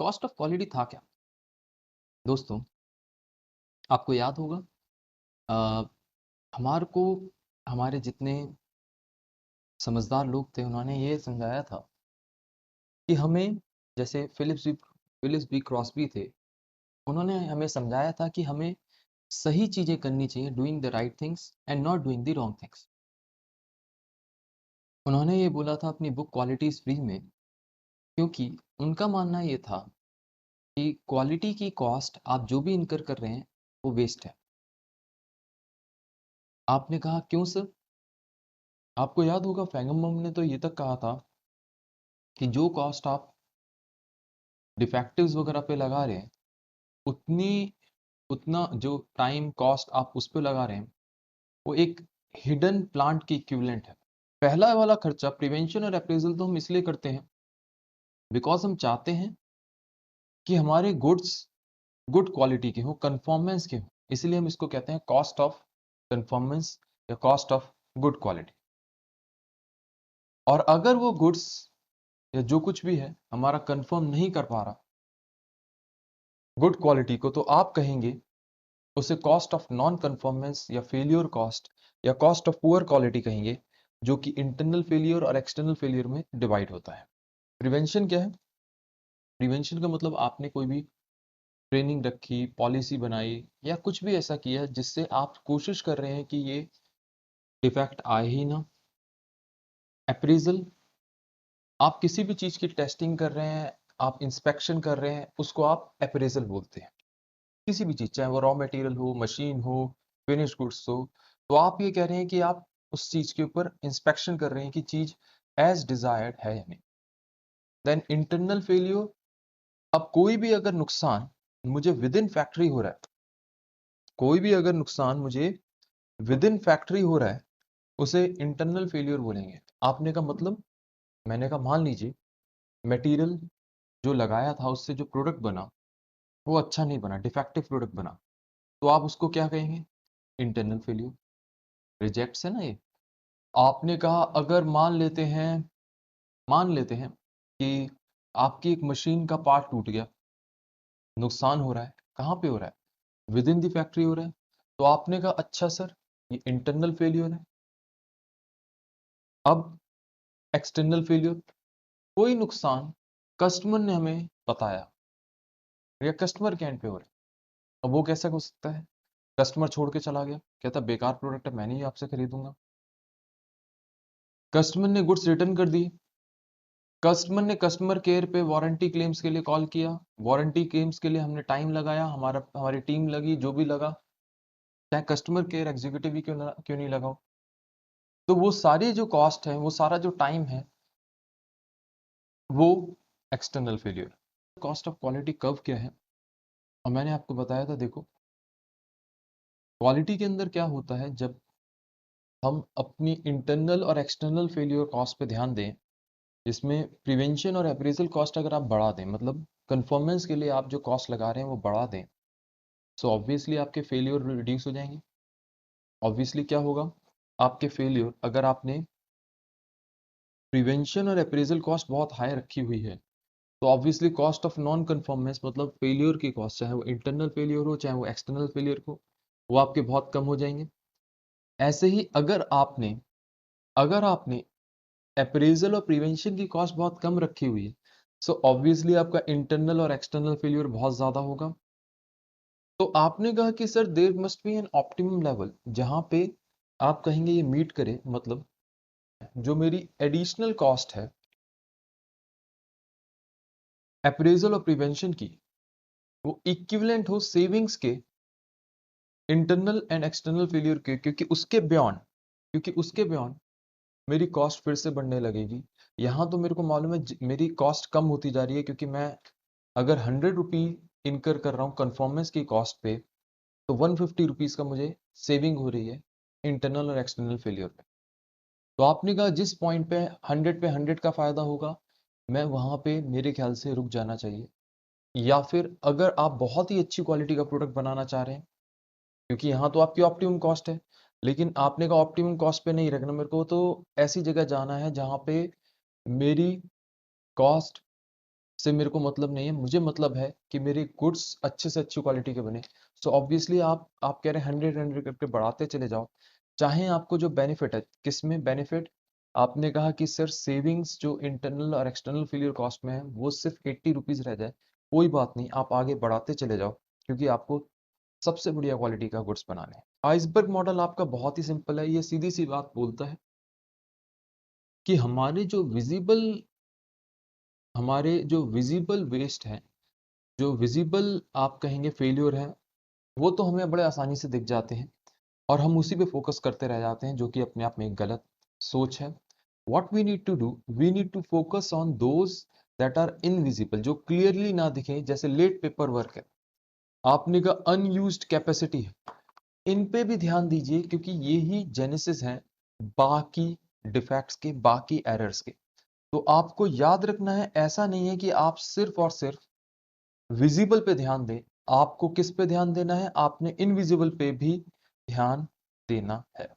Cost of quality था क्या? दोस्तों, आपको याद होगा अ, हमारे को हमारे जितने समझदार लोग थे उन्होंने ये समझाया था कि हमें जैसे फिलिप्स बी क्रॉस्बी थे। उन्होंने हमें समझाया था कि हमें सही चीजें करनी चाहिए, doing the right things and not doing the wrong things. उन्होंने ये बोला था अपनी बुक क्वालिटी इज फ्री में, क्योंकि उनका मानना ये था कि क्वालिटी की कॉस्ट आप जो भी इनकर कर रहे हैं वो वेस्ट है। आपने कहा क्यों सर? आपको याद होगा फैगमम ने तो ये तक कहा था कि जो कॉस्ट आप डिफेक्टिव्स वगैरह पे लगा रहे हैं उतनी उतना जो टाइम कॉस्ट आप उस पे लगा रहे हैं वो एक हिडन प्लांट की इक्विवेलेंट है। पहला वाला खर्चा प्रिवेंशन और अप्रेजल तो हम इसलिए करते हैं बिकॉज हम चाहते हैं कि हमारे गुड्स गुड क्वालिटी के हो, कंफॉर्मेंस के हो। इसलिए हम इसको कहते हैं कॉस्ट ऑफ कंफॉर्मेंस या कॉस्ट ऑफ गुड क्वालिटी। और अगर वो गुड्स या जो कुछ भी है हमारा कंफर्म नहीं कर पा रहा गुड क्वालिटी को, तो आप कहेंगे उसे कॉस्ट ऑफ नॉन कन्फॉर्मेंस या फेलियर कॉस्ट या कॉस्ट ऑफ पुअर क्वालिटी कहेंगे, जो कि इंटरनल फेलियर और एक्सटर्नल फेलियर में डिवाइड होता है। प्रिवेंशन क्या है? प्रिवेंशन का मतलब आपने कोई भी ट्रेनिंग रखी, पॉलिसी बनाई या कुछ भी ऐसा किया जिससे आप कोशिश कर रहे हैं कि ये डिफेक्ट आए ही ना। अप्रेजल, आप किसी भी चीज की टेस्टिंग कर रहे हैं, आप इंस्पेक्शन कर रहे हैं, उसको आप अप्रेजल बोलते हैं। किसी भी चीज, चाहे वो रॉ मटेरियल हो, मशीन हो, फिनिश गुड्स हो, तो आप ये कह रहे हैं कि आप उस चीज के ऊपर इंस्पेक्शन कर रहे हैं कि चीज एज डिजायर्ड है या नहीं। देन इंटरनल फेलियर, अब कोई भी अगर नुकसान मुझे विद इन फैक्ट्री हो रहा है, कोई भी अगर नुकसान मुझे विद इन फैक्ट्री हो रहा है, उसे इंटरनल फेलियर बोलेंगे। आपने का मतलब, मैंने कहा मान लीजिए मटेरियल जो लगाया था उससे जो प्रोडक्ट बना वो अच्छा नहीं बना, डिफेक्टिव प्रोडक्ट बना, तो आप उसको क्या कहेंगे? Internal failure. रिजेक्ट्स है ना ये। आपने कहा अगर मान लेते हैं कि आपकी एक मशीन का पार्ट टूट गया, नुकसान हो रहा है, कहाँ पे हो रहा है? विद इन द फैक्ट्री हो रहा है। तो आपने कहा अच्छा सर, ये इंटरनल फेलियर है। अब एक्सटर्नल फेलियर, कोई नुकसान कस्टमर ने हमें बताया या कस्टमर के एंड पे हो रहा है। अब वो कैसे हो सकता है? कस्टमर छोड़ के चला गया, कहता बेकार प्रोडक्ट है, मैं नहीं आपसे खरीदूंगा। कस्टमर ने गुड्स रिटर्न कर दी, कस्टमर ने कस्टमर केयर पे वारंटी क्लेम्स के लिए कॉल किया, वारंटी क्लेम्स के लिए हमने टाइम लगाया, हमारी टीम लगी, जो भी लगा, चाहे कस्टमर केयर एग्जीक्यूटिव ही क्यों नहीं लगाओ। तो वो सारी जो कॉस्ट है, वो सारा जो टाइम है, वो external failure. Cost of quality curve क्या है? और मैंने आपको बताया था, देखो क्वालिटी के अंदर क्या होता है, जब हम अपनी इंटरनल और एक्सटर्नल फेलियर कॉस्ट पे ध्यान दें, जिसमें प्रिवेंशन और अप्रेजल कॉस्ट अगर आप बढ़ा दें, मतलब कंफर्मेंस के लिए आप जो कॉस्ट लगा रहे हैं वो बढ़ा दें, सो ऑब्वियसली आपके फेलियर रिड्यूस हो जाएंगे। ऑब्वियसली क्या होगा, आपके फेलियर, अगर आपने प्रिवेंशन और अप्रेजल कॉस्ट बहुत हाई रखी हुई है, तो obviously cost of non conformance मतलब फेलियर की कॉस्ट, चाहे वो इंटरनल फेलियर हो चाहे वो एक्सटर्नल फेलियर हो, वो आपके बहुत कम हो जाएंगे। ऐसे ही अगर आपने अप्रेजल और प्रिवेंशन की कॉस्ट बहुत कम रखी हुई है, सो ऑब्वियसली आपका इंटरनल और एक्सटर्नल फेलियर बहुत ज्यादा होगा। तो आपने कहा कि sir there must be an optimum level जहां पे आप कहेंगे ये मीट करे, मतलब जो मेरी एडिशनल कॉस्ट है अप्रेजल और प्रिवेंशन की, वो इक्विवेलेंट हो सेविंग्स के इंटरनल एंड एक्सटर्नल फेलियर के, क्योंकि उसके बियॉन्ड मेरी कॉस्ट फिर से बढ़ने लगेगी। यहाँ तो मेरे को मालूम है मेरी कॉस्ट कम होती जा रही है, क्योंकि मैं अगर 100 रुपी इनकर कर रहा हूँ कन्फॉर्मेंस की कॉस्ट पे, तो 150 रुपीज का मुझे सेविंग हो रही है इंटरनल और एक्सटर्नल फेलियर पे। तो आपने कहा जिस पॉइंट पे 100 पे 100 का फायदा होगा, मैं वहां पे मेरे ख्याल से रुक जाना चाहिए। या फिर अगर आप बहुत ही अच्छी क्वालिटी का प्रोडक्ट बनाना चाह रहे हैं, क्योंकि यहाँ तो आपकी ऑप्टिमम कॉस्ट है, लेकिन आपने का ऑप्टिमम कॉस्ट पे नहीं रखना मेरे को, तो ऐसी जगह जाना है जहाँ पे मेरी कॉस्ट से मेरे को मतलब नहीं है, मुझे मतलब है कि मेरे गुड्स अच्छे से अच्छी क्वालिटी के बने। सो ऑब्वियसली आप कह रहे हैं 100 करके बढ़ाते चले जाओ। चाहे आपको जो बेनिफिट है, किसमें बेनिफिट? आपने कहा कि सर सेविंग्स जो इंटरनल और एक्सटर्नल फेलियर कॉस्ट में है वो सिर्फ 80 रुपीज रह जाए, कोई बात नहीं, आप आगे बढ़ाते चले जाओ, क्योंकि आपको सबसे बढ़िया क्वालिटी का गुड्स बनाने हैं। आइसबर्ग मॉडल आपका बहुत ही सिंपल है, ये सीधी सी बात बोलता है कि हमारे जो विजिबल वेस्ट है, जो विजिबल आप कहेंगे फेल्योर है, वो तो हमें बड़े आसानी से दिख जाते हैं और हम उसी पे फोकस करते रह जाते हैं, जो कि अपने आप में एक गलत सोच है। What we need to do, we need to focus on those that are invisible, जो क्लियरली ना दिखे, जैसे लेट पेपर वर्क है, आपने का अनयूज्ड कैपेसिटी है, इन पे भी ध्यान दीजिए, क्योंकि ये ही जेनेसिस है बाकी डिफेक्ट्स के, बाकी एरर्स के। तो आपको याद रखना है, ऐसा नहीं है कि आप सिर्फ और सिर्फ विजिबल पे ध्यान दें, आपको किस पे ध्यान देना है? आपने इनविजिबल पे भी ध्यान देना है।